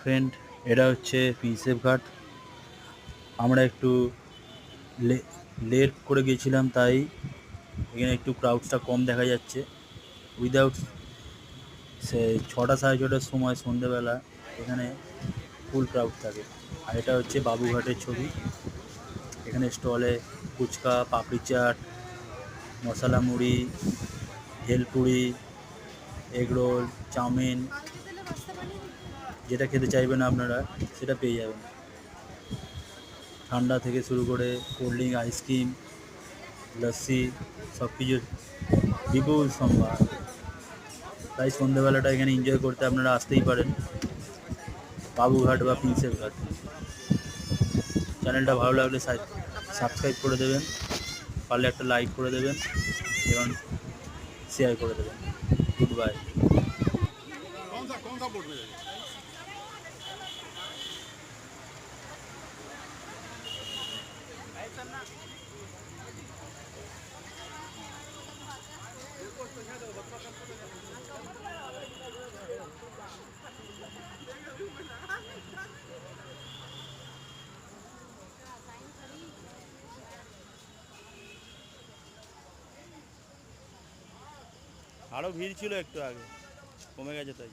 Friend, এটা হচ্ছে পিসেফ ঘাট। আমরা একটু লেট করে গেছিলাম, তাই এখানে একটু ক্রাউডসটা কম দেখা যাচ্ছে। উইদাউট সে 6টা সাড়ে 6টার সময় সন্ধেবেলা এখানে ফুল ক্রাউড থাকে। আর এটা হচ্ছে বাবুঘাটের ছবি। এখানে স্টলে ফুচকা, পাপড়ি চাট, মশলা মুড়ি, ভেলপুরি, এগরোল, চাউমিন, যেটা খেতে চাইবেন আপনারা সেটা পেয়ে যাবেন। ঠান্ডা থেকে শুরু করে কোল্ড ড্রিঙ্ক, আইসক্রিম, লস্যি, সব কিছুর বিপুল সম্ভার। তাই সন্ধ্যেবেলাটা এখানে এনজয় করতে আপনারা আসতেই পারেন, বাবুঘাট বা প্রিন্সেপ ঘাট। চ্যানেলটা ভালো লাগলে সাবস্ক্রাইব করে দেবেন, পারলে একটা লাইক করে দেবেন এবং শেয়ার করে দেবেন। Good bye. আরও ভিড় ছিল একটু আগে, কমে গেছে তাই।